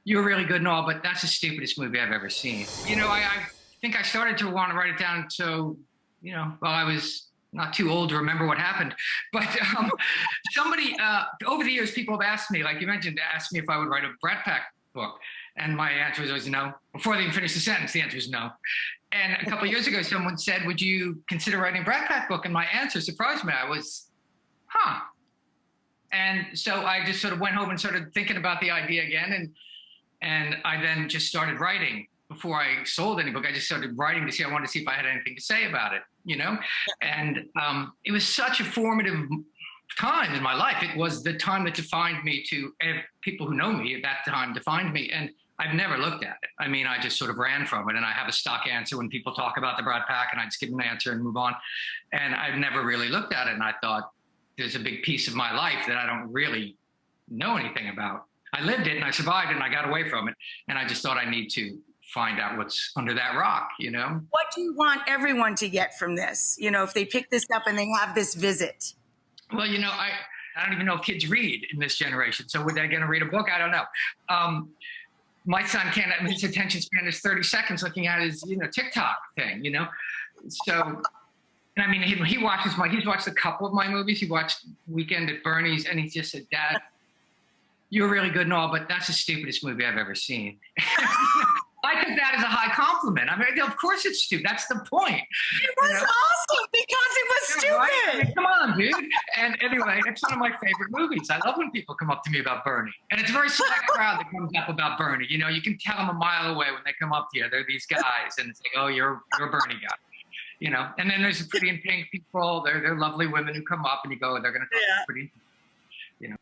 You're really good and all, but that's the stupidest movie I've ever seen. I think I started to want to write it down so, well, I was not too old to remember what happened. But somebody, over the years, people have asked me, like you mentioned, asked me if I would write a Brat Pack book. And my answer was always no. Before they even finished the sentence, the answer was no. And a couple of years ago, someone said, would you consider writing a Brat Pack book? And my answer surprised me. I was, huh. And so I just sort of went home and started thinking about the idea again. And I then just started writing. Before I sold any book, I just started writing to see, I wanted to see if I had anything to say about it, And it was such a formative time in my life. It was the time that defined me to people who know me at that time defined me. And I've never looked at it. I mean, I just sort of ran from it. And I have a stock answer when people talk about the Brat Pack, and I just give them an answer and move on. And I've never really looked at it. And I thought, there's a big piece of my life that I don't really know anything about. I lived it and I survived it and I got away from it. And I just thought I need to find out what's under that rock, What do you want everyone to get from this? If they pick this up and they have this visit? Well, I don't even know if kids read in this generation. So would they going to read a book? I don't know. My son can't, his attention span is 30 seconds looking at his, TikTok thing, So, and I mean, he's watched a couple of my movies. He watched Weekend at Bernie's and he just said, Dad, you're really good and all, but that's the stupidest movie I've ever seen. I think that is a high compliment. I mean, of course it's stupid. That's the point. It was awesome because it was stupid. Right? I mean, come on, dude. And anyway, it's one of my favorite movies. I love when people come up to me about Bernie. And it's a very select crowd that comes up about Bernie. You can tell them a mile away when they come up to you. They're these guys. And it's like, oh, you're a Bernie guy. And then there's the Pretty in Pink people. They're lovely women who come up and you go, they're going to talk pretty.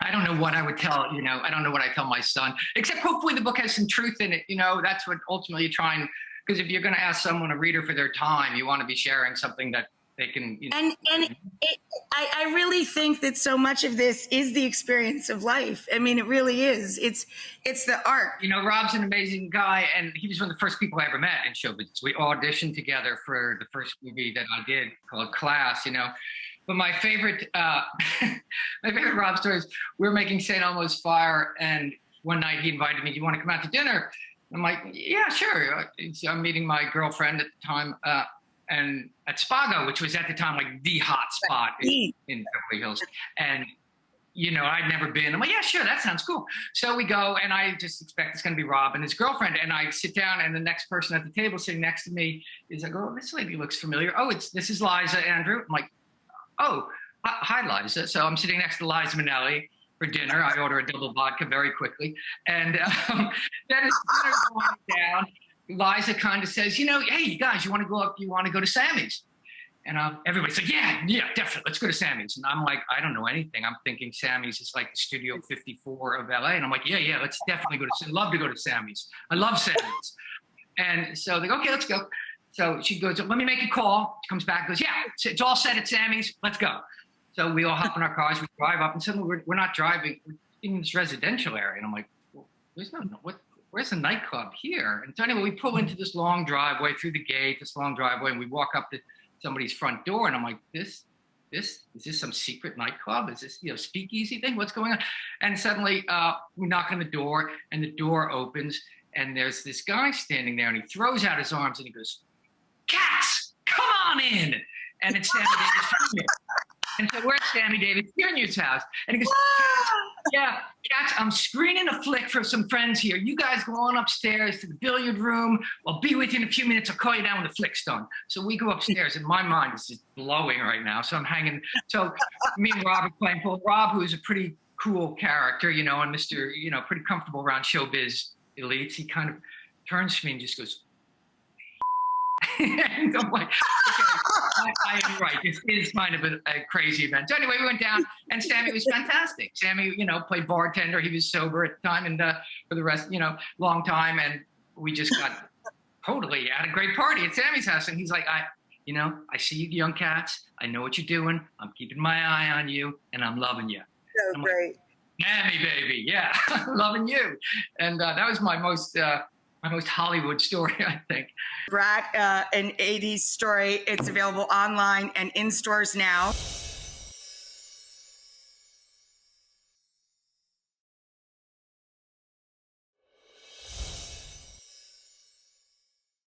I don't know what I would tell, I don't know what I tell my son, except hopefully the book has some truth in it. That's what ultimately you try and, because if you're going to ask someone, a reader, for their time, you want to be sharing something that they can, I really think that so much of this is the experience of life. I mean, it really is. It's the art. Rob's an amazing guy, and he was one of the first people I ever met in show business. We auditioned together for the first movie that I did called Class, But my favorite Rob story is we were making St. Elmo's Fire, and one night he invited me, do you want to come out to dinner? I'm like, yeah, sure. I'm meeting my girlfriend at the time and at Spago, which was at the time like the hot spot in Beverly Hills. And, I'd never been. I'm like, yeah, sure, that sounds cool. So we go, and I just expect it's going to be Rob and his girlfriend. And I sit down, and the next person at the table sitting next to me is like, oh, this lady looks familiar. Oh, this is Liza Andrew. I'm like, oh, hi, Liza. So I'm sitting next to Liza Minnelli for dinner. I order a double vodka very quickly. And then as dinner's going down, Liza kind of says, hey, you guys, you want to go to Sammy's? And everybody's like, yeah, definitely. Let's go to Sammy's. And I'm like, I don't know anything. I'm thinking Sammy's is like the Studio 54 of LA. And I'm like, yeah, let's definitely go to, love to go to Sammy's. I love Sammy's. And so they go, okay, let's go. So she goes, let me make a call. She comes back, goes, yeah, it's all set at Sammy's. Let's go. So we all hop in our cars, we drive up, and suddenly we're not driving. We're in this residential area. And I'm like, well, where's the nightclub here? And so anyway, we pull into this long driveway through the gate, and we walk up to somebody's front door. And I'm like, is this some secret nightclub? Is this, speakeasy thing? What's going on? And suddenly we knock on the door, and the door opens, and there's this guy standing there, and he throws out his arms, and he goes, Cats, come on in. And it's Sammy Davis Jr. And so we're at Sammy Davis Jr.'s house. And he goes, Cats, I'm screening a flick for some friends here. You guys go on upstairs to the billiard room. I'll be with you in a few minutes. I'll call you down when the flick's done. So we go upstairs, and my mind is just blowing right now. So I'm hanging. So me and Rob are playing pool. Rob, who's a pretty cool character, and Mr., pretty comfortable around showbiz elites, he kind of turns to me and just goes, and I'm like, okay, I am right. This is kind of a crazy event. So anyway, we went down, and Sammy was fantastic. Sammy, played bartender. He was sober at the time, and for the rest, long time. And we just got totally had a great party at Sammy's house. And he's like, I see you young cats. I know what you're doing. I'm keeping my eye on you, and I'm loving you. So great. Like, Sammy, baby, yeah, loving you. And that was my most Hollywood story, I think. Brat, an 80s story. It's available online and in stores now.